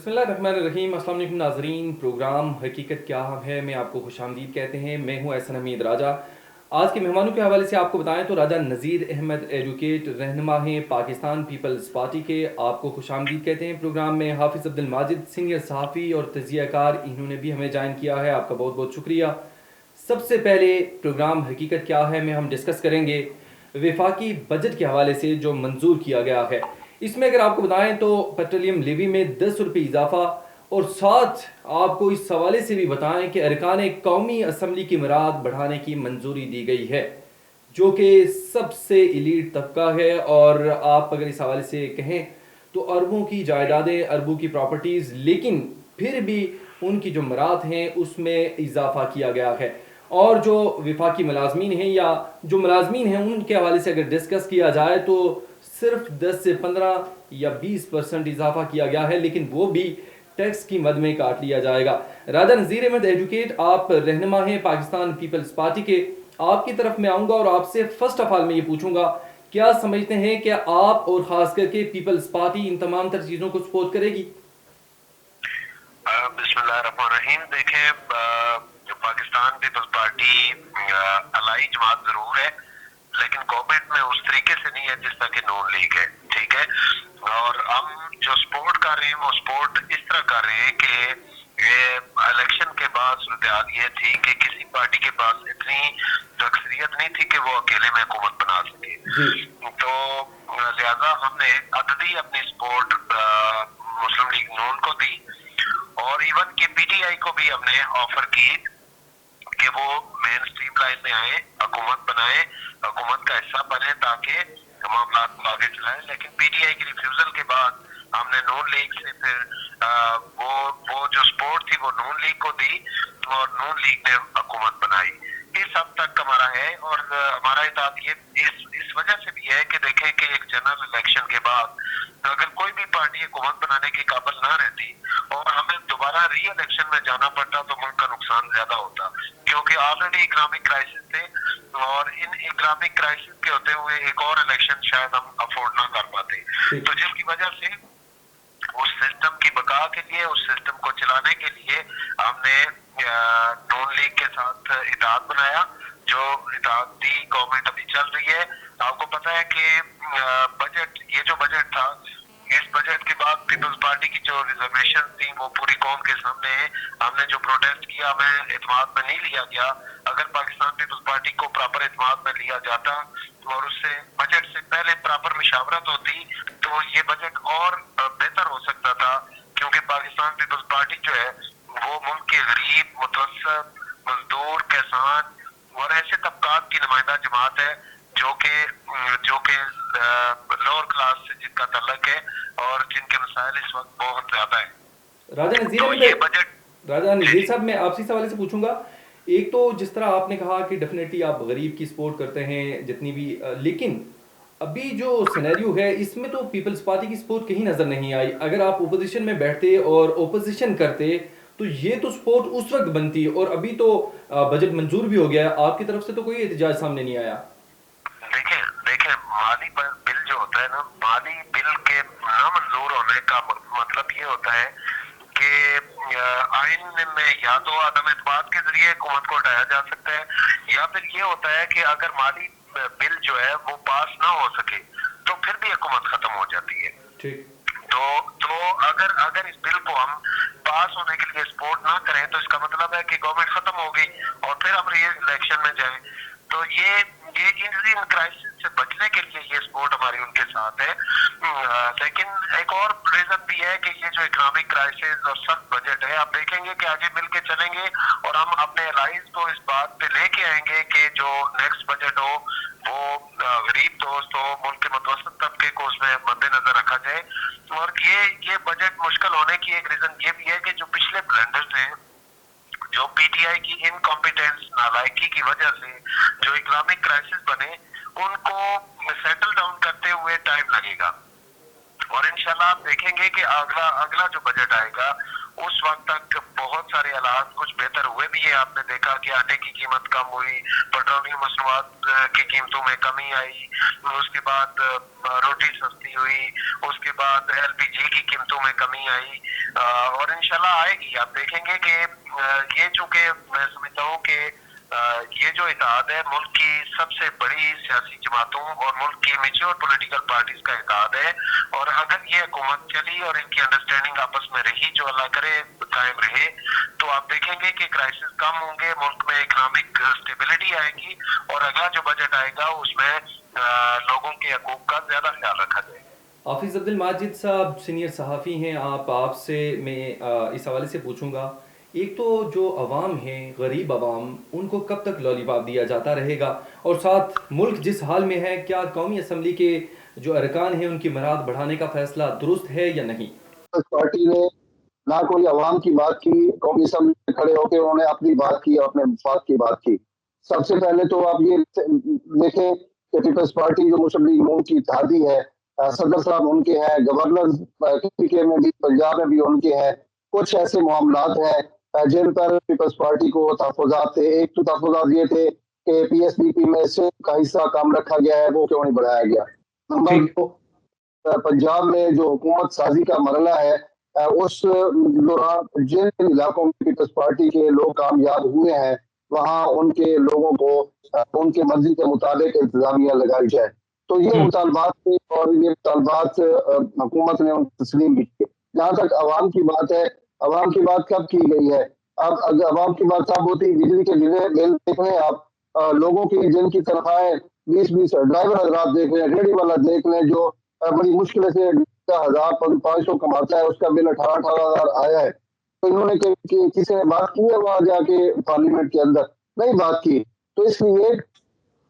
बिस्मिल्लाहिर्रहमानिर्रहीम। अस्सलाम वालेकुम नाज़रीन। प्रोग्राम हकीकत क्या है में आपको खुशामदीद कहते हैं। मैं हूं एहसन हमीद राजा। आज के मेहमानों के हवाले से आपको बताएं तो राजा नज़ीर अहमद एडवोकेट रहनुमा हैं पाकिस्तान पीपल्स पार्टी के, आपको खुशामदीद कहते हैं। प्रोग्राम में हाफिज़ अब्दुल माजिद सीनियर सहाफ़ी और तजियाकार, इन्होंने भी हमें ज्वाइन किया है, आपका बहुत बहुत शुक्रिया। सबसे पहले प्रोग्राम हकीकत क्या है में हम डिस्कस करेंगे वफाकी बजट के हवाले से जो मंजूर किया गया है। इसमें अगर आपको बताएं तो पेट्रोलियम लेवी में 10 रुपये इजाफा, और साथ आपको इस हवाले से भी बताएं कि अरकान कौमी असम्बली की मराद बढ़ाने की मंजूरी दी गई है, जो कि सबसे इलीट तबका है। और आप अगर इस हवाले से कहें तो अरबों की जायदादें, अरबों की प्रॉपर्टीज़, लेकिन फिर भी उनकी जो मराद हैं उसमें इजाफा किया गया है। और जो विफाकी मुलाजमीन हैं या जो मुलाजमीन हैं उनके हवाले से अगर डिस्कस किया जाए तो सिर्फ 10 से 15 या 20% इजाफा किया गया है, लेकिन वो भी टैक्स की मद में काट लिया जाएगा। राजा नज़ीर अहमद एडवोकेट, आप रहनुमा हैं पाकिस्तान पीपल्स पार्टी के, आपकी तरफ मैं आऊँगा और आपसे फर्स्ट ऑफ ऑल मैं ये पूछूंगा, क्या समझते हैं कि आप और ख़ास करके पीपल्स पार्टी इन तमाम तर चीज़ों को सपोर्ट करेगी? बिस्मिल्लाहिर्रहमानिर्रहीम। देखें, जो पाकिस्तान पीपल्स पार्टी अलाई जमात जरूर है, लेकिन गवर्नमेंट में उस तरीके से नहीं है जिस तरह की नून लीग है, ठीक है। और हम जो सपोर्ट कर रहे हैं वो सपोर्ट इस तरह कर रहे हैं कि ये इलेक्शन के बाद सूरत ये थी कि किसी पार्टी के पास इतनी अक्सरियत नहीं थी कि वो अकेले में हुकूमत बना सके, तो लिहाजा हमने अददी अपनी सपोर्ट मुस्लिम लीग नून को दी, और इवन के पीटीआई को भी हमने ऑफर की कि वो मेन स्ट्रीम लाइन में आए, हुकूमत बनाए, हुकूमत का हिस्सा बने ताकि मामला को आगे चलाए। लेकिन पीटीआई की रिफ्यूजल के बाद हमने नून लीग से फिर वो जो सपोर्ट थी वो नून लीग को दी, और नून लीग ने हुकूमत बनाई। इस हद तक हमारा है, और हमारा इताद ये इस वजह से भी है कि देखें कि एक जनरल इलेक्शन के बाद तो अगर कोई भी पार्टी हुकूमत बनाने के काबिल ना रहती और हमें दोबारा री इलेक्शन में जाना पड़ता तो मुल्क का नुकसान ज्यादा होता, क्योंकि ऑलरेडी इकोनॉमिक क्राइसिस थे, और इन इकोनॉमिक क्राइसिस के होते हुए एक और इलेक्शन शायद हम अफोर्ड ना कर पाते। तो जिसकी वजह से उस सिस्टम की बका के लिए, उस सिस्टम को चलाने के लिए हमने नून लीग के साथ इत्तेहाद बनाया, जो इत्तेहादी गवर्नमेंट अभी चल रही है। आपको पता है कि बजट, ये जो बजट था, इस बजट के बाद पीपल्स पार्टी की जो रिजर्वेशन थी वो पूरी कौम के सामने है। हमने जो प्रोटेस्ट किया हमें इत्तेमाद में नहीं लिया गया। अगर पाकिस्तान पीपल्स पार्टी को प्रॉपर इत्तेमाद में लिया जाता और उससे बजट से पहले प्रॉपर मुशावरत होती तो ये बजट और बेहतर हो सकता था, क्योंकि पाकिस्तान पीपल्स पार्टी जो है वो मुल्क के गरीब, मुतवस्सित, मजदूर, किसान और ऐसे तबकात की नुमाइंदा जमात है जो कि लोअर क्लास से जिनका तल्लक है और जिनके मसाइल इस वक्त बहुत ज्यादा है। राजा नज़ीर तो ये बजट, राजा नज़ीर साहब, मैं आपसे सवाल से पूछूंगा, एक तो जिस तरह आपने कहा कि डेफिनेटली आप गरीब की सपोर्ट करते हैं जितनी भी, लेकिन अभी जो सिनेरियो है इसमें तो पीपल्स पार्टी की सपोर्ट कहीं नज़र नहीं आई। अगर आप ओपोजिशन में बैठते और ओपोजिशन करते तो ये तो सपोर्ट उस वक्त बनती, और अभी तो बजट मंजूर भी हो गया है, आपकी तरफ से तो कोई एहतजाज सामने नहीं आया। देखें देखें माली बिल जो होता है ना, माली बिल के ना मंजूर होने का मतलब ये होता है कि आइन में या तो आदम एतमाद के जरिए हुकूमत को हटाया जा सकता है, या फिर ये होता है कि अगर माली बिल जो है वो पास ना हो सके तो फिर भी हुकूमत खत्म हो जाती है। ठीक। तो अगर इस बिल को हम पास होने के लिए सपोर्ट ना करें तो इसका मतलब है कि गवर्नमेंट खत्म हो गई और फिर हम री इलेक्शन में जाएं। तो ये इन क्राइसिस से बचने के लिए ये सपोर्ट हमारी उनके साथ है। लेकिन एक और रीजन भी है कि ये जो इकोनॉमिक क्राइसिस और सख्त बजट है, आप देखेंगे कि आगे मिल के चलेंगे और हम अपने एलाइज को इस बात पे लेके आएंगे कि जो नेक्स्ट बजट हो वो गरीब दोस्त हो, मुल्क के मुतवस्सित तबके को उसमें मद्देनजर रखा जाए। और ये बजट मुश्किल होने की एक रीजन ये भी है कि जो पिछले ब्लंडर्स हैं, जो पीटीआई की इनकॉम्पिटेंस, नालायकी की वजह से जो इकोनॉमिक क्राइसिस बने, उनको सेटल डाउन करते हुए टाइम लगेगा। और इंशाल्लाह आप देखेंगे कि अगला जो बजट आएगा उस वक्त तक बहुत सारे हालात कुछ बेहतर हुए भी है। आपने देखा कि आटे की कीमत कम हुई, पेट्रोलियम मसनूआत की कीमतों में कमी आई, उसके बाद रोटी सस्ती हुई, उसके बाद एलपीजी की कीमतों में कमी आई। اور انشاءاللہ آئے گی. آپ دیکھیں گے کہ یہ چونکہ میں سمجھتا ہوں کہ یہ جو اتحاد ہے ملک کی سب سے بڑی سیاسی جماعتوں اور ملک کی میچور پولیٹیکل پارٹیز کا اتحاد ہے, اور اگر یہ حکومت چلی اور ان کی انڈرسٹینڈنگ آپس میں رہی, جو اللہ کرے قائم رہے, تو آپ دیکھیں گے کہ کرائسس کم ہوں گے, ملک میں اکنامک اسٹیبلٹی آئے گی, اور اگلا جو بجٹ آئے گا اس میں لوگوں کے حقوق کا زیادہ خیال رکھا جائے گا. حافظ عبد الماجد صاحب سینئر صحافی ہیں, آپ سے میں اس حوالے سے پوچھوں گا, ایک تو جو عوام ہیں, غریب عوام, ان کو کب تک لالی پاپ دیا جاتا رہے گا, اور ساتھ ملک جس حال میں ہے, کیا قومی اسمبلی کے جو ارکان ہیں ان کی مراد بڑھانے کا فیصلہ درست ہے یا نہیں؟ پارٹی نے نہ کوئی عوام کی بات کی, قومی اسمبلی میں کھڑے ہو کے انہوں نے اپنی بات کی, اپنے مفاد کی بات کی. سب سے پہلے تو آپ یہ دیکھیں کہ پیپلز پارٹی جو مسلم لیگ نون کی اتحادی ہے, صدر صاحب ان کے ہیں, گورنر کے میں بھی, پنجاب میں بھی ان کے ہیں. کچھ ایسے معاملات ہیں جن پر پیپلز پارٹی کو تحفظات تھے. ایک تو تحفظات یہ تھے کہ پی ایس ڈی پی میں سے کا حصہ کم رکھا گیا ہے, وہ کیوں نہیں بڑھایا گیا. نمبر ٹھیک. دو, پنجاب میں جو حکومت سازی کا مرحلہ ہے, اس دوران جن علاقوں میں پیپلز پارٹی کے لوگ کامیاب ہوئے ہیں وہاں ان کے لوگوں کو ان کے مرضی کے مطابق انتظامیہ لگائی جائے. تو یہ مطالبات تھے, اور یہ مطالبات حکومت نے ان کو تسلیم بھی کیے. جہاں تک عوام کی بات ہے, عوام کی بات کب کی گئی ہے؟ اب عوام کی بات کب ہوتی ہے؟ بجلی کے بل دیکھ لیں آپ, لوگوں کی جن کی تنخواہیں 20 ڈرائیور حضرات دیکھ لیں, ریڑھی والا دیکھ لیں جو بڑی مشکل سے 1,500 کماتا ہے, اس کا بل 18,000 آیا ہے. تو انہوں نے کسی نے بات کی ہے وہاں جا کے پارلیمنٹ کے اندر؟ نہیں بات کی. تو اس لیے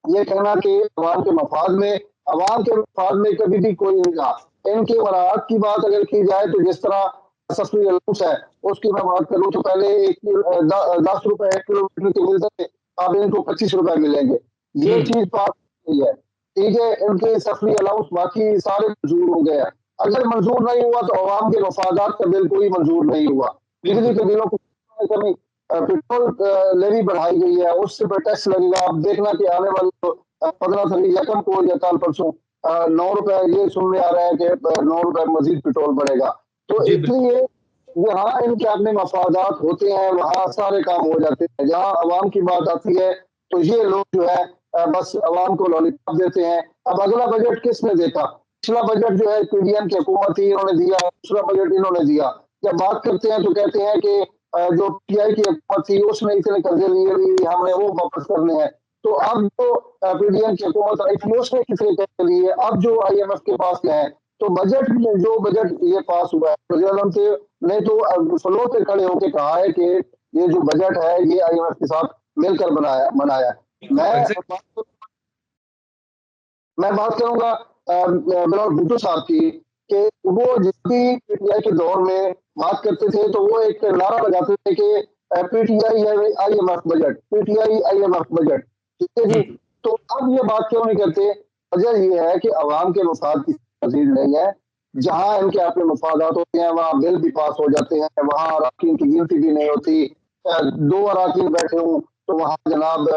یہ کہنا کہ عوام کے مفاد میں, عوام کے مفاد میں کبھی بھی کوئی نہیں رہا. ان کے مراعات کی بات اگر کی جائے تو جس طرح سستی الاؤنس ہے اس کی میں بات کروں تو پہلے 10 روپے 1 کلو میٹر کے ملتے تھے, اب ان کو 25 روپے ملیں گے. یہ چیز پاس نہیں ہے. ٹھیک ہے, ان کے سفری الاؤنس باقی سارے منظور ہو گئے ہیں. اگر منظور نہیں ہوا تو عوام کے مفادات کا بل کوئی منظور نہیں ہوا. بجلی کے بلوں کو کمی, پیٹرول لیوی بڑھائی گئی ہے, اس سے ٹیکس لگے گا. آپ دیکھنا کہ آنے والے 15 تاریخ یکم کو یا کل پرسوں 9 روپے, یہ سننے آ رہا ہے کہ 9 روپے مزید پیٹرول بڑھے گا. تو جی اس لیے جہاں ان کے اپنے مفادات ہوتے ہیں وہاں سارے کام ہو جاتے ہیں. جہاں عوام کی بات آتی ہے تو یہ لوگ جو ہے بس عوام کو لالی پاپ دیتے ہیں. اب اگلا بجٹ کس نے دیکھا؟ پچھلا بجٹ جو ہے پی ڈی ایم کی حکومت تھی, انہوں نے دیا. دوسرا بجٹ انہوں نے دیا. جب بات کرتے ہیں تو کہتے ہیں کہ جو پی آئی کی حکومت تھی اس نے اتنے قرضے لیے, ہم نے وہ واپس کرنے ہیں. تو اب جو پی ڈی ایم کی حکومت آئی تھی اس نے کتنے قرضے لیے, اب جو آئی ایم ایف کے پاس گئے ہیں. تو بجٹ جو بجٹ یہ پاس ہوا ہے وزیر اعظم سے نے تو فلور پہ کھڑے ہو کے کہا ہے کہ یہ جو بجٹ ہے یہ آئی ایم ایف کے ساتھ مل کر بنایا. میں بات کروں گا بلال بھٹو صاحب کی کہ وہ جس بھی پی ٹی آئی کے دور میں بات کرتے تھے تو وہ ایک نعرہ لگاتے تھے کہ P T I I M F budget, P T I I M F budget. ٹھیک ہے جی. تو اب یہ بات کیوں نہیں کرتے؟ وجہ یہ ہے کہ عوام کے مفاد کی تجدید نہیں ہے. جہاں ان کے اپنے مفادات ہوتے ہیں وہاں بل بھی پاس ہو جاتے ہیں, وہاں اراکین کی گنتی بھی نہیں ہوتی. 2 اراکین بیٹھے ہوں تو وہاں جناب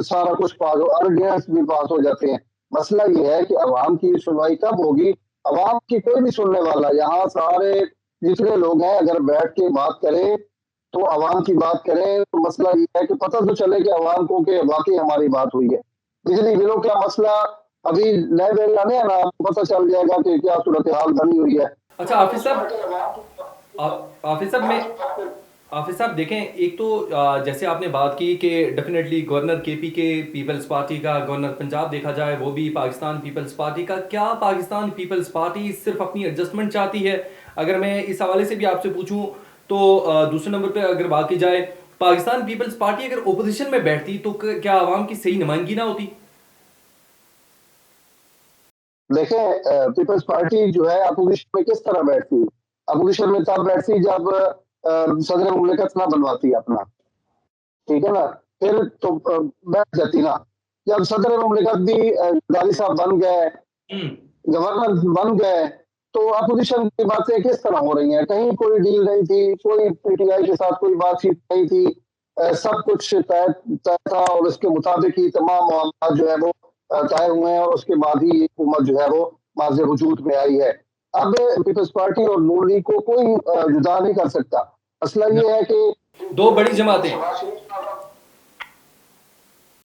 سارا کچھ پاس ہو, آرڈیننس بھی پاس ہو جاتے ہیں. مسئلہ یہ ہے کہ عوام کی سنوائی کب ہوگی؟ عوام کی کوئی بھی سننے والا, یہاں سارے جتنے لوگ ہیں اگر بیٹھ کے بات کریں تو عوام کی بات کریں تو مسئلہ یہ ہے کہ پتہ تو چلے کہ عوام کو کہ واقعی ہماری بات ہوئی ہے. بجلی بلوں کا مسئلہ ابھی نئے بل لانے ہیں نا, آپ کو پتہ چل جائے گا کہ کیا صورتحال بنی ہوئی ہے. اچھا حافظ صاحب دیکھیں, ایک تو جیسے آپ نے بات کی کہ ڈیفینیٹلی گورنر کے پی کے پیپلز پارٹی کا, گورنر پنجاب دیکھا جائے وہ بھی پاکستان پیپلز پارٹی کا. کیا پاکستان پیپلز پارٹی صرف اپنی ایڈجسٹمنٹ چاہتی ہے؟ اگر میں اس حوالے سے بھی آپ سے پوچھوں تو دوسرے نمبر پہ اگر بات کی جائے, پاکستان پیپلز پارٹی اگر اپوزیشن میں بیٹھتی تو کیا عوام کی صحیح نمائندگی نہ ہوتی؟ دیکھیں پیپلز پارٹی جو ہے اپوزیشن میں کس طرح بیٹھتی؟ اپوزیشن میں تب بیٹھتی جب صدر مملکت نہ بنواتی اپنا, ٹھیک ہے نا, پھر تو بیٹھ جاتی نا. جب صدر مملکت بھی غازی صاحب بن گئے, گورنر بن گئے, تو اپوزیشن کی باتیں کس طرح ہو رہی ہیں؟ کہیں کوئی ڈیل نہیں تھی, کوئی پی ٹی آئی کے ساتھ کوئی بات چیت نہیں تھی, سب کچھ طے تھا اور اس کے مطابق ہی تمام معاملات جو ہے وہ طے ہوئے ہیں, اور اس کے بعد ہی حکومت جو ہے وہ ماض وجود میں آئی ہے. अब पीपल्स पार्टी और नून लीग को कोई जुदा नहीं कर सकता। मसला ये है कि दो बड़ी जमातें।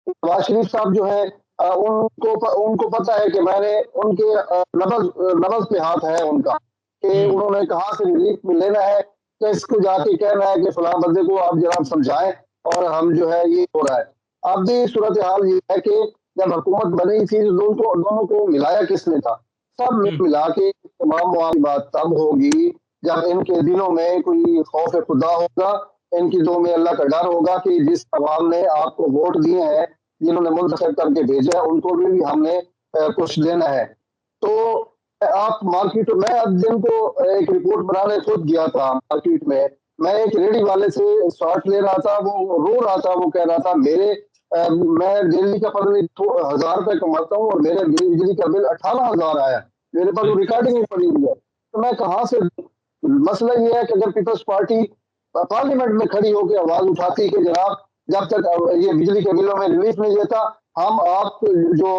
नवाज शरीफ साहब जो है उनको पता है कि मैंने उनके नब्ज पे हाथ है उनका, कि उन्होंने कहाँ से रिलीफ लेना है, किसको जाके कहना है कि फलां बंदे को आप जनाब समझाएं और हम जो है ये हो रहा है। अब भी सूरत हाल ये है कि जब हुकूमत बनी थी तो दोनों को मिलाया किसने था? सब मिला के तमाम बात तब होगी जब इनके दिलों में कोई खौफ खुदा होगा, इनकी दिलों में अल्लाह का डर होगा कि जिस अवाम ने आपको वोट दिए हैं, जिन्होंने मुंतखब करके भेजा है, उनको भी हमने कुछ देना है। तो आप मार्केट, मैं अब दिन को एक रिपोर्ट बनाने खुद गया था मार्केट में, मैं एक रेडी वाले से शॉर्ट ले रहा था, वो रो रहा था, वो कह रहा था मैं दिल्ली का पता नहीं 1000 रुपए कमाता हूँ और मेरे बिजली का बिल 18,000 आया, मेरे पास वो रिकॉर्डिंग ही पड़ी हुई है, तो मैं कहाँ से? मसला ये है कि अगर पीपल्स पार्टी पार्लियामेंट में खड़ी होकर आवाज उठाती कि जनाब जब तक ये बिजली के बिलों में रिलीफ नहीं देता, हम आप जो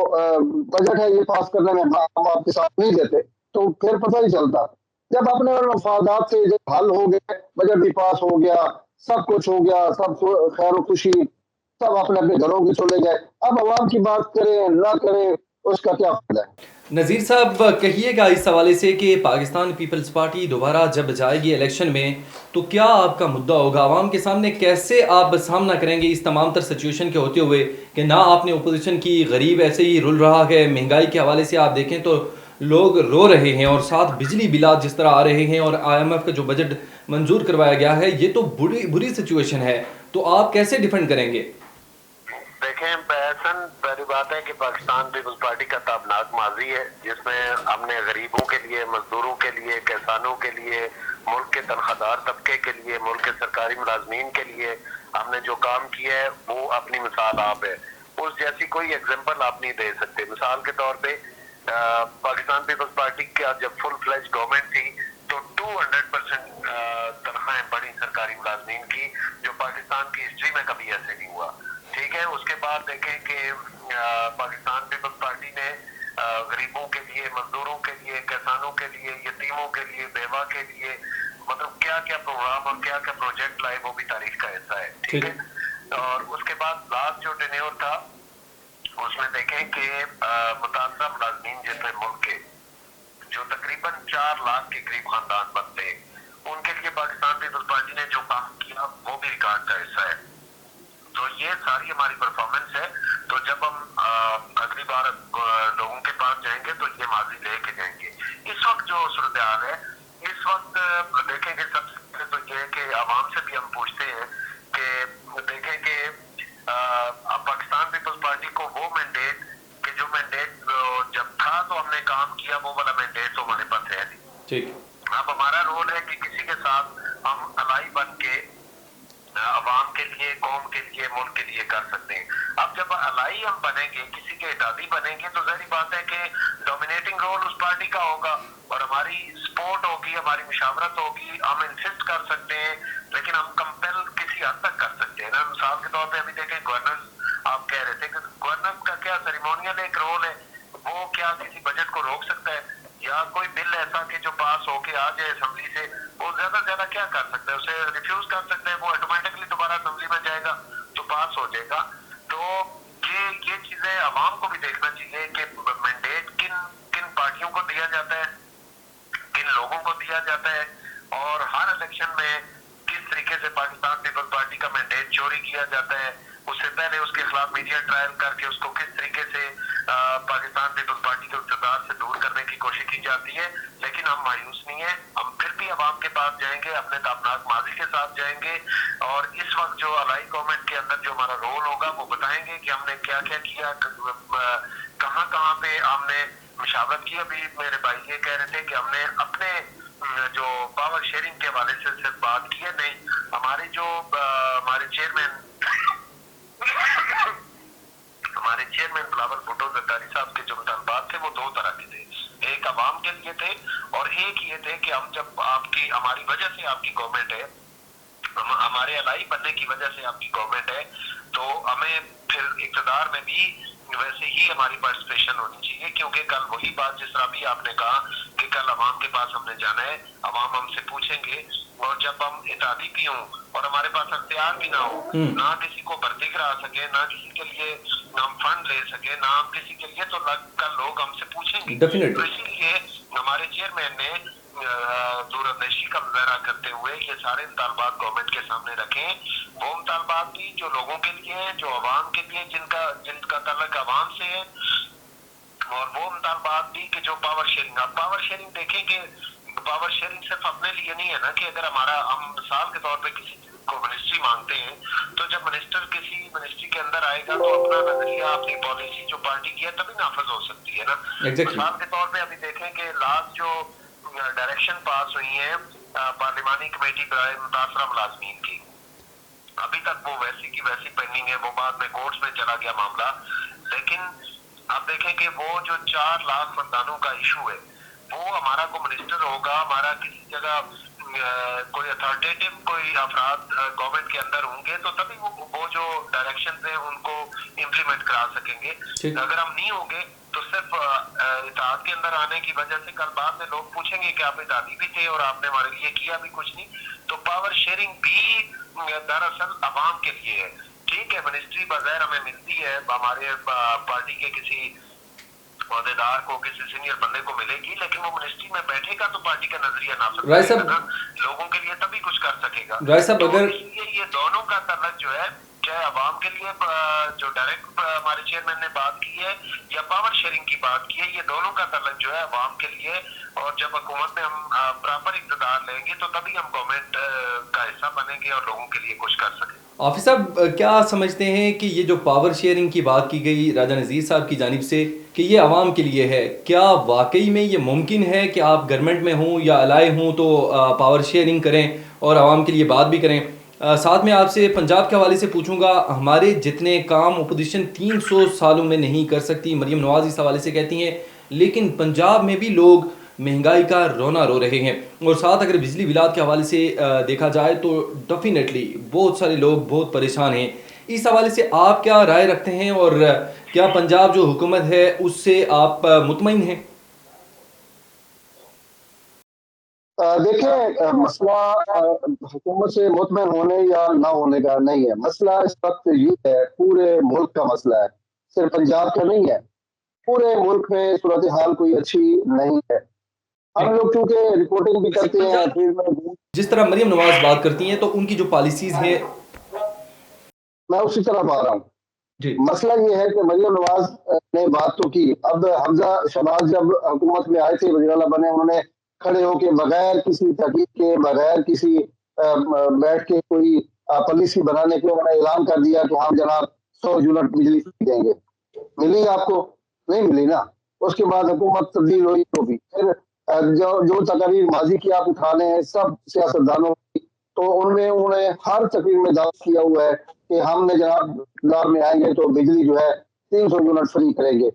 बजट है ये पास करने में हम आपके साथ नहीं देते, तो फिर पता ही चलता। जब अपने मफादात से जब हल हो गए, बजट भी पास हो गया, सब कुछ हो गया, सब खैर खुशी, सब अपने अपने घरों के चले गए, अब अवाम की बात करें ना करें उसका क्या फायदा है? नज़ीर साहब कहिएगा इस हवाले से कि पाकिस्तान पीपल्स पार्टी दोबारा जब जाएगी इलेक्शन में तो क्या आपका मुद्दा होगा, आवाम के सामने कैसे आप सामना करेंगे इस तमाम तर सिचुएशन के होते हुए कि ना आपने अपोजिशन की, गरीब ऐसे ही रुल रहा है, महंगाई के हवाले से आप देखें तो लोग रो रहे हैं और साथ बिजली बिलात जिस तरह आ रहे हैं और IMF का जो बजट मंजूर करवाया गया है, ये तो बुरी सिचुएशन है, तो आप कैसे डिफेंड करेंगे? देखें बहसन, पहली बात है कि पाकिस्तान पीपल्स पार्टी का ताबनाक माजी है जिसमें हमने गरीबों के लिए, मजदूरों के लिए, किसानों के लिए, मुल्क के तनख्वाहदार तबके के लिए, मुल्क के सरकारी मुलाजमीन के लिए हमने जो काम किया है वो अपनी मिसाल आप है। उस जैसी कोई एग्जाम्पल आप नहीं दे सकते। मिसाल के तौर पे पाकिस्तान पीपल्स पार्टी का जब फुल फ्लेज गवर्नमेंट थी तो 200% तनख्वाहें बढ़ी सरकारी मुलाजमीन की, जो पाकिस्तान की हिस्ट्री में कभी ऐसे नहीं हुआ। ठीक है, उसके बाद देखें कि पाकिस्तान पीपल्स पार्टी ने गरीबों के लिए, मजदूरों के लिए, किसानों के लिए, यतीमों के लिए, बेवा के लिए मतलब क्या क्या प्रोग्राम और क्या क्या प्रोजेक्ट लाए वो भी तारीख का हिस्सा है। ठीक है, और उसके बाद लास्ट जो टेन्योर था उसमें देखें कि मुतासरा मुलाजमीन जितने मुल्क के जो तकरीबन 4 लाख के करीब खानदान बनते हैं, उनके लिए पाकिस्तान पीपल्स पार्टी ने जो काम किया वो भी रिकॉर्ड का हिस्सा है। तो ये सारी हमारी परफॉर्मेंस है। तो जब हम अगली बार लोगों के पास जाएंगे तो ये माजी लेके जाएंगे। इस वक्त जो सूरत हाल है, इस वक्त देखेंगे सबसे पहले तो ये है कि आवाम से भी हम पूछते हैं कि देखें कि पाकिस्तान पीपल्स पार्टी को वो मैंडेट कि जो मैंडेट जब था तो हमने काम किया, वो वाला मैंडेट तो हमारे पास है नहीं। ठीक, अब हमारा रोल है कि किसी के साथ हम अलाई बन के अवाम के लिए, कौम के लिए, मुल्क के लिए कर सकते हैं। अब जब अलाई हम बनेंगे, किसी के इतादी बनेंगे, तो जाहिर बात है कि डोमिनेटिंग रोल उस पार्टी का होगा और हमारी सपोर्ट होगी, हमारी मुशावरत होगी, हम इंसिस्ट कर सकते हैं, लेकिन हम कंपेल किसी हद तक कर सकते हैं ना। मिसाल के तौर पर अभी देखें गवर्नर, आप कह रहे थे कि गवर्नर का क्या सेरेमोनियल एक रोल है, वो क्या किसी बजट को रोक सकता है? या कोई बिल ऐसा कि जो पास होके आ जाए असेंबली से, वो ज्यादा से ज्यादा क्या कर सकता है? उसे रिफ्यूज कर सकते हैं, वो ऑटोमेटिकली दोबारा असेंबली में जाएगा तो पास हो जाएगा। तो ये चीजें आवाम को भी देखना चाहिए कि मैंडेट किन किन पार्टियों को दिया जाता है, किन लोगों को दिया जाता है, और हर इलेक्शन में किस तरीके से पाकिस्तान पीपल्स पार्टी का मैंडेट चोरी किया जाता है। उससे पहले उसके खिलाफ मीडिया ट्रायल करके उसको किस तरीके से पाकिस्तान पीपल्स पार्टी के इक़्तिदार से दूर करने की कोशिश की जाती है। लेकिन हम मायूस नहीं है, हम फिर भी अवाम के पास जाएंगे, अपने ताबनाक माजी के साथ जाएंगे, और इस वक्त जो अलाई गवर्नमेंट के अंदर जो हमारा रोल होगा वो बताएंगे कि हमने क्या क्या किया, कहाँ कहाँ पे हमने मुशावरत की। अभी मेरे भाई ये कह रहे थे कि हमने अपने जो पावर शेयरिंग के हवाले से सिर्फ बात की है, नहीं, हमारे जो हमारे चेयरमैन बिलावल भुट्टो जरदारी साहब के जो मुतालबात थे वो दो तरह के थे। एक अवाम के लिए थे और एक ये थे कि हम जब हमारी वजह से आपकी गवर्नमेंट है, हमारे अलाई बनने की वजह से आपकी गवर्नमेंट है, तो हमें फिर इक़्तिदार में भी वैसे ही हमारी पार्टिसिपेशन होनी चाहिए, क्योंकि कल वही बात जिस तरह भी आपने कहा कि कल अवाम के पास हमने जाना है, अवाम हमसे पूछेंगे, और जब हम इत्तेहादी भी हों और हमारे पास अख्तियार भी ना हो, ना किसी को भर्ती करा सके, ना किसी के लिए हम फंड ले सके, ना हम किसी के लिए, तो कल लोग हमसे पूछेंगे। तो इसीलिए हमारे चेयरमैन ने दूरंदेशी का मुजाहरा करते हुए ये सारे मुतालबात गवर्नमेंट के सामने रखें। वो मुतालबात भी जो लोगों के लिए हैं, जो अवाम के लिए, जिनका ताल्लुक अवाम से है, और वो मुतालबात भी कि जो पावर शेयरिंग, आप पावर शेयरिंग देखें कि पावर शेयरिंग सिर्फ अपने लिए नहीं है ना, कि अगर हम मिसाल के तौर पे किसी को मिनिस्ट्री मांगते हैं, तो जब मिनिस्टर किसी मिनिस्ट्री के अंदर आएगा तो अपना नजरिया, अपनी पॉलिसी जो पार्टी की है तभी नाफज हो सकती है ना। मिसाल के तौर पे अभी देखें कि लास्ट जो डायरेक्शन पास हुई है पार्लिमानी कमेटी बराए मुतासरा मुलाजमीन की, अभी तक वो वैसी की वैसी पेंडिंग है, वो बाद में कोर्ट्स में चला गया मामला। लेकिन आप देखें कि वो जो 4 लाख मतदानों का इशू है, वो हमारा को मिनिस्टर होगा, हमारा किसी जगह कोई अथॉरिटेटिव कोई अफराद गवर्नमेंट के अंदर होंगे, तो तभी वो जो डायरेक्शन है उनको इम्प्लीमेंट करा सकेंगे। अगर हम नहीं होंगे तो सिर्फ इत्तेहाद के अंदर आने की वजह से कल बाद में लोग पूछेंगे कि आप इत्तेहादी भी थे और आपने हमारे लिए किया भी कुछ नहीं। तो पावर शेयरिंग भी दरअसल अवाम के लिए है। ठीक है, मिनिस्ट्री बगैर हमें मिलती है, हमारे पार्टी के किसी अहदेदार को, किसी सीनियर बंदे को मिलेगी, लेकिन वो मिनिस्ट्री में बैठेगा तो पार्टी का नजरिया नाफिज करेगा, लोगों के लिए तभी कुछ कर सकेगा। तो इसलिए ये दोनों का तल्लक जो है, चाहे अवाम के लिए जो डायरेक्ट हमारे चेयरमैन ने बात की है या पावर शेयरिंग की बात की है, ये दोनों का तल्लक जो है अवाम के लिए। और जब हुकूमत में हम प्रॉपर इक़्तिदार लेंगे तो तभी हम गवर्नमेंट का हिस्सा बनेंगे और लोगों के लिए कुछ कर सकेंगे। हाफिज साहब, क्या समझते हैं कि ये जो पावर शेयरिंग की बात की गई राजा नज़ीर साहब की जानिब से कि ये आवाम के लिए है, क्या वाकई में ये मुमकिन है कि आप गवर्नमेंट में हों या अलाए हों तो पावर शेयरिंग करें और आवाम के लिए बात भी करें? साथ में आपसे पंजाब के हवाले से पूछूंगा, हमारे जितने काम अपोजिशन 300 सालों में नहीं कर सकती, मरीम नवाज इस हवाले से कहती हैं, लेकिन पंजाब में भी लोग महंगाई का रोना रो रहे हैं। और साथ अगर बिजली बिलात के हवाले से देखा जाए तो डेफिनेटली बहुत सारे लोग बहुत परेशान हैं। इस हवाले से आप क्या राय रखते हैं और क्या पंजाब जो हुकूमत है उससे आप मुतमईन हैं? देखिए, मसला हुकूमत से मुतमईन होने या ना होने का नहीं है। मसला इस वक्त ये है, पूरे मुल्क का मसला है, सिर्फ पंजाब का नहीं है। पूरे मुल्क में सूरत हाल कोई अच्छी नहीं है। हम लोग चूंकि रिपोर्टिंग भी करते हैं फील्ड में, जिस तरह मरीम नवाज बात करती हैं तो उनकी जो पॉलिसीज हैं, मैं उसी तरफ आ रहा हूँ। मसला ये है कि मरीम नवाज ने बात तो की, अब हमजा शहबाज जब हुकूमत में आए थे, वज़ीर आला बने, उन्होंने खड़े होके बगैर किसी तहकीक के, बगैर किसी बैठ के कोई पॉलिसी बनाने के उन्होंने ऐलान कर दिया कि हम जनाब 100 यूनिट बिजली देंगे। मिली आपको? नहीं मिली ना। उसके बाद हुकूमत तब्दील हुई तो भी फिर जो तकरीर माजी की आप उठा लें सब सियासतदानों की, तो उनमें उन्होंने हर तकरीर में दावा किया हुआ है कि हमने जनाब इक़्तिदार में आएंगे तो बिजली जो है 300 यूनिट फ्री करेंगे।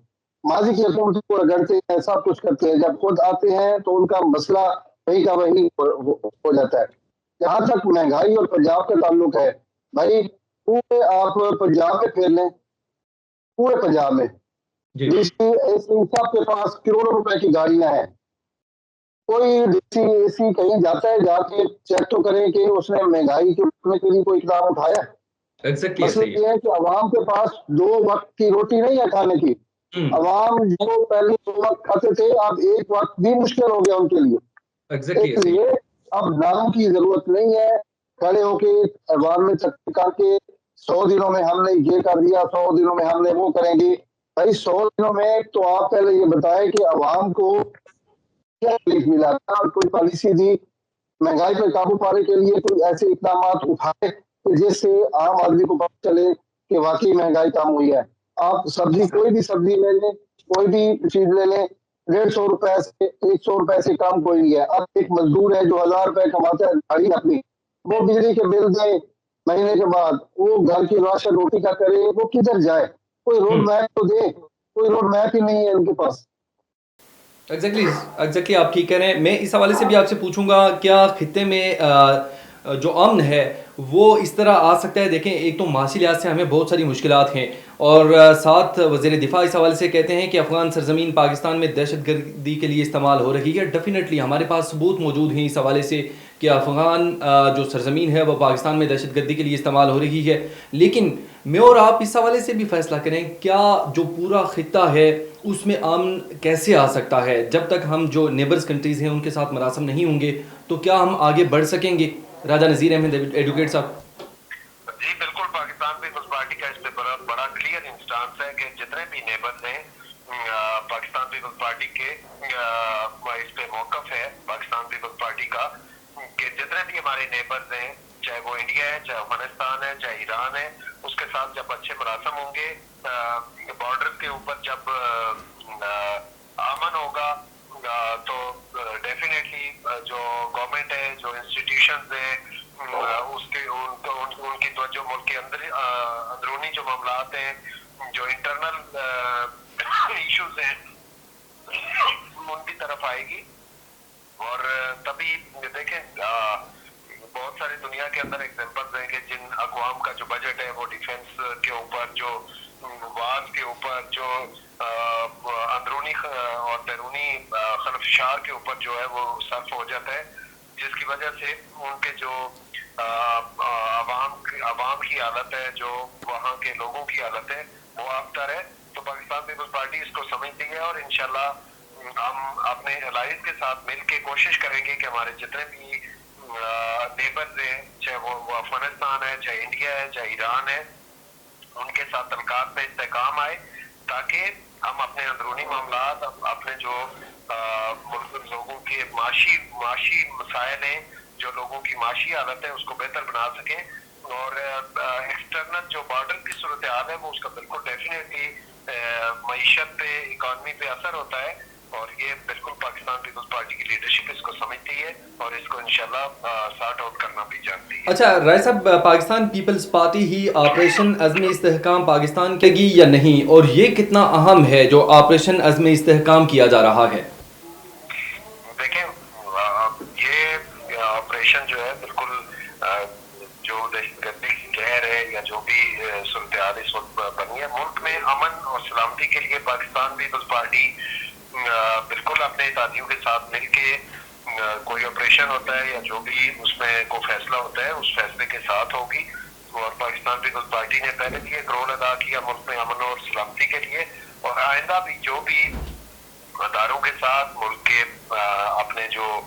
माजी की हुकूमत को रगड़ते हैं, सब कुछ करते हैं, जब खुद आते हैं तो उनका मसला वही का वही हो जाता है। जहाँ तक महंगाई और पंजाब का ताल्लुक है, भाई पूरे आप पंजाब में फेर लें, पूरे पंजाब में सबके पास करोड़ों रुपए की गाड़ियां हैं। कोई डीसी एसी कहीं जाता है, जाके चेक तो करें कि उसने महंगाई के रोकने के लिए कोई इकदाम उठाया। मसला ये है कि अवाम के पास 2 वक्त की रोटी नहीं है खाने की। अवाम जो पहले 2 वक्त खाते थे, अब 1 वक्त भी मुश्किल हो गया उनके लिए। इसलिए अब नारों की जरूरत नहीं है, खड़े होके अवाम में चक्कर के 100 दिनों में हमने ये कर दिया, 100 दिनों में हमने वो करेंगे। भाई 100 दिनों में तो आप पहले ये बताएं कि अवाम को क्या रिलीफ मिला, कोई पॉलिसी दी, महंगाई पर काबू पाने के लिए कोई ऐसे इकदाम उठाए जिससे आम आदमी को पता चले कि वाकई महंगाई कम हुई है। आप सब्जी, कोई भी सब्जी ले लें, कोई भी चीज ले लें, 150 रुपए से 100 रुपए से कम कोई नहीं है। अब एक मजदूर है जो 1000 रुपए कमाता है गाड़ी अपनी, वो बिजली के बिल दे महीने के बाद, वो घर की राशन रोटी का करे, वो किधर जाए? कोई रोड मैप तो दे, कोई रोड मैप ही नहीं है उनके पास। एग्जैक्टली आप ठीक कह रहे हैं। मैं इस हवाले से भी आपसे पूछूंगा, क्या खित्ते में جو امن ہے وہ اس طرح آ سکتا ہے؟ دیکھیں ایک تو معاشی لحاظ سے ہمیں بہت ساری مشکلات ہیں، اور ساتھ وزیر دفاع اس حوالے سے کہتے ہیں کہ افغان سرزمین پاکستان میں دہشت گردی کے لیے استعمال ہو رہی ہے۔ ڈیفینیٹلی ہمارے پاس ثبوت موجود ہیں اس حوالے سے کہ افغان جو سرزمین ہے وہ پاکستان میں دہشت گردی کے لیے استعمال ہو رہی ہے، لیکن میں اور آپ اس حوالے سے بھی فیصلہ کریں، کیا جو پورا خطہ ہے اس میں امن کیسے آ سکتا ہے؟ جب تک ہم جو نیبرز کنٹریز ہیں ان کے ساتھ مراسم نہیں ہوں گے تو کیا ہم آگے بڑھ سکیں گے؟ راجہ نذیر احمد ایڈوکیٹ صاحب۔ جی بالکل، پاکستان پیپلز پارٹی کا اس پہ بڑا کلیئر انسٹانس ہے کہ جتنے بھی نیبرز ہیں پاکستان پیپلز پارٹی کے اس پہ موقف ہے پاکستان پیپلز پارٹی کا کہ جتنے بھی ہمارے نیبرز ہیں، چاہے وہ انڈیا ہے، چاہے افغانستان ہے، چاہے ایران ہے، اس کے ساتھ جب اچھے مراسم ہوں گے، بارڈر کے اوپر جب امن ہوگا تو ڈیفینیٹلی جو گورنمنٹ ہے، جو انسٹیٹیوشنز ہیں، اس کے ان کی توجہ ملک کے اندرونی جو معاملات ہیں، جو انٹرنل ایشوز ہیں، ان کی طرف آئے گی۔ اور تبھی دیکھیں بہت ساری دنیا کے اندر ایگزامپلز ہیں کہ جن اقوام کا جو بجٹ ہے وہ ڈیفینس کے اوپر، جو وار کے اوپر، جو اندرونی اور بیرونی خلفشار کے اوپر جو ہے وہ صرف ہو جاتا ہے، جس کی وجہ سے ان کے جو عوام کی حالت ہے، جو وہاں کے لوگوں کی حالت ہے، وہ ابتر ہے۔ تو پاکستان پیپلز پارٹی اس کو سمجھتی ہے، اور انشاءاللہ ہم اپنے الائز کے ساتھ مل کے کوشش کریں گے کہ ہمارے جتنے بھی نیبرز ہیں، چاہے وہ افغانستان ہے، چاہے انڈیا ہے، چاہے ایران ہے، ان کے ساتھ تعلقات میں استحکام آئے، تاکہ ہم اپنے اندرونی معاملات، اپنے جو لوگوں کے معاشی مسائل ہیں، جو لوگوں کی معاشی حالت ہے، اس کو بہتر بنا سکیں۔ اور ایکسٹرنل جو بارڈر کی صورتحال ہے وہ اس کا بالکل ڈیفینیٹلی معیشت پہ، اکانومی پہ اثر ہوتا ہے، اور یہ بالکل پاکستان پیپلز پارٹی کی لیڈرشپ اس کو سمجھتی ہے اور اس کو انشاءاللہ سارٹ آؤٹ کرنا بھی جانتی ہے۔ اچھا رائے صاحب، پاکستان پیپلز پارٹی ہی آپریشن عزم استحکام پاکستان کے گی یا نہیں، اور یہ کتنا اہم ہے جو آپریشن عزم استحکام کیا جا رہا ہے؟ دیکھیں یہ آپریشن جو ہے بالکل جو دہشت گردی کی لہر ہے یا جو بھی صورتحال اس وقت بنی ہے، ملک میں امن اور سلامتی کے لیے پاکستان پیپلز پارٹی بالکل اپنے اتحادیوں کے ساتھ مل کے کوئی آپریشن ہوتا ہے یا جو بھی اس میں کوئی فیصلہ ہوتا ہے، اس فیصلے کے ساتھ ہوگی۔ اور پاکستان پیپلز پارٹی نے پہلے بھی ایک رول ادا کیا ملک میں امن اور سلامتی کے لیے، اور آئندہ بھی جو بھی اداروں کے ساتھ ملک کے اپنے جو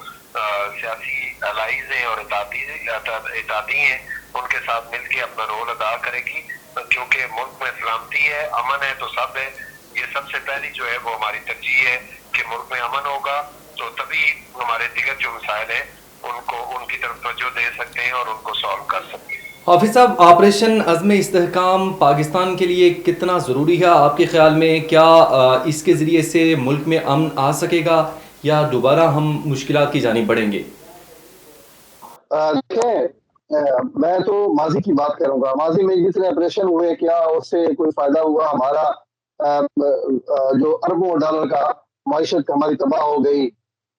سیاسی الائز ہیں اور اتحادی ہیں، ان کے ساتھ مل کے اپنا رول ادا کرے گی، کیونکہ ملک میں سلامتی ہے، امن ہے تو سب ہے۔ یہ سب سے پہلی جو ہے وہ ہماری ترجیح ہے کہ ملک میں امن ہوگا تو تبھی ہمارے دیگر جو مسائل ہیں ان کی طرف توجہ دے سکتے ہیں اور ان کو سالو کر سکتے ہیں۔ حافظ صاحب، آپریشن عزم استحکام پاکستان کے لیے کتنا ضروری ہے آپ کے خیال میں؟ کیا اس کے ذریعے سے ملک میں امن آ سکے گا یا دوبارہ ہم مشکلات کی جانب بڑھیں گے؟ میں تو ماضی کی بات کروں گا۔ ماضی میں جتنے آپریشن ہوئے، کیا اس سے کوئی فائدہ ہوا؟ ہمارا جو اربوں ڈالر کا معیشت ہماری تباہ ہو گئی،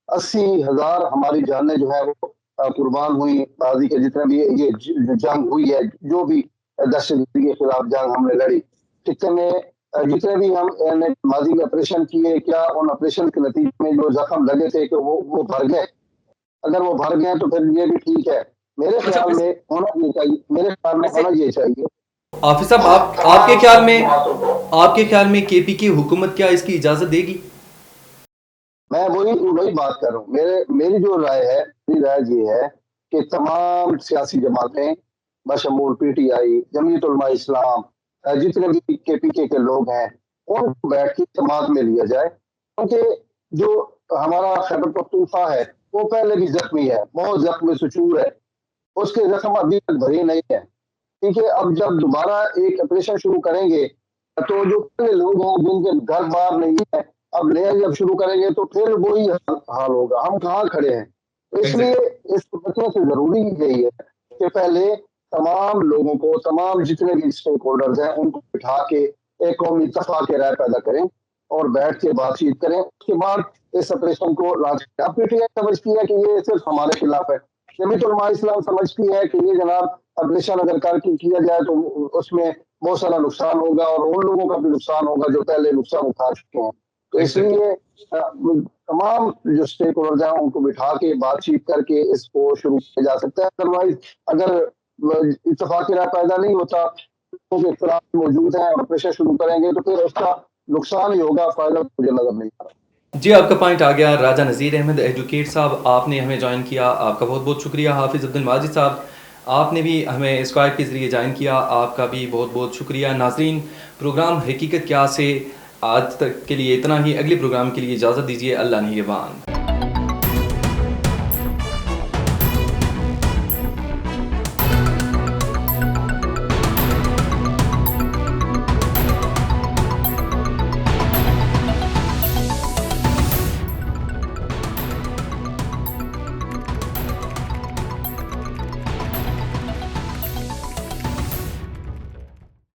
80,000 ہماری جانیں جو ہے وہ قربان ہوئی۔ ماضی کے جتنے بھی یہ جنگ ہوئی ہے، جو بھی دہشت گردی کے خلاف جنگ ہم نے لڑی، جتنے بھی ہم ماضی میں آپریشن کیے، کیا ان آپریشن کے نتیجے میں جو زخم لگے تھے کہ وہ بھر گئے؟ اگر وہ بھر گئے تو پھر یہ بھی ٹھیک ہے۔ میرے خیال میں ہونا یہ چاہیے۔ حافظ صاحب، آپ کے خیال میں کے پی کی حکومت کیا اس کی اجازت دے گی؟ میں وہی بات کر رہا ہوں۔ میری جو رائے ہے، میری رائے یہ ہے کہ تمام سیاسی جماعتیں بشمول پی ٹی آئی، جمعیت علماء اسلام، جتنے بھی کے پی کے لوگ ہیں، ان کو بیٹھ کے سماعت میں لیا جائے، کیونکہ جو ہمارا خیبر پختونخوا ہے وہ پہلے بھی زخمی ہے، بہت زخمی سچور ہے، اس کے زخم ابھی تک بھری نہیں ہے۔ ٹھیک ہے، اب جب دوبارہ ایک آپریشن شروع کریں گے تو جو پہلے لوگ ہیں جن کے گھر بار نہیں ہے، اب نیا جب شروع کریں گے تو پھر وہی حال ہوگا۔ ہم کہاں کھڑے ہیں؟ اس لیے اس کو بچنے سے ضروری یہی ہے کہ پہلے تمام لوگوں کو، تمام جتنے بھی اسٹیک ہولڈرز ہیں، ان کو بٹھا کے ایک قومی اتفاق کی رائے پیدا کریں اور بیٹھ کے بات چیت کریں۔ اس کے بعد اس آپریشن کو لانچ کریں۔ اب پی ٹی آئی سمجھتی ہے کہ یہ صرف ہمارے خلاف ہے، जमीयत उलमा इस्लाम समझती है कि ये जनाब ऑपरेशन अगर करके किया जाए तो उसमें बहुत सारा नुकसान होगा और उन लोगों का भी नुकसान होगा जो पहले नुकसान उठा चुके हैं। तो इसलिए तमाम जो स्टेक होल्डर हैं उनको बिठा के बातचीत करके इसको शुरू किया जा सकता है। अदरवाइज अगर इत्तेफाक राय पैदा नहीं होता, लोग इख्तिलाफ मौजूद है और प्रेशर शुरू करेंगे तो फिर उसका नुकसान ही होगा, फायदा मुझे नजर नहीं आ रहा। जी, आपका पॉइंट आ गया। राजा नज़ीर अहमद एडवोकेट साहब, आपने हमें ज्वाइन किया, आपका बहुत बहुत शुक्रिया। हाफिज़ अब्दुल माजिद साहब, आपने भी हमें स्काइप के ज़रिए ज्वाइन किया, आपका भी बहुत बहुत शुक्रिया। नाज़रीन, प्रोग्राम हकीकत क्या से आज तक के लिए इतना ही। अगले प्रोग्राम के लिए इजाज़त दीजिए। अल्लाह निगहबान।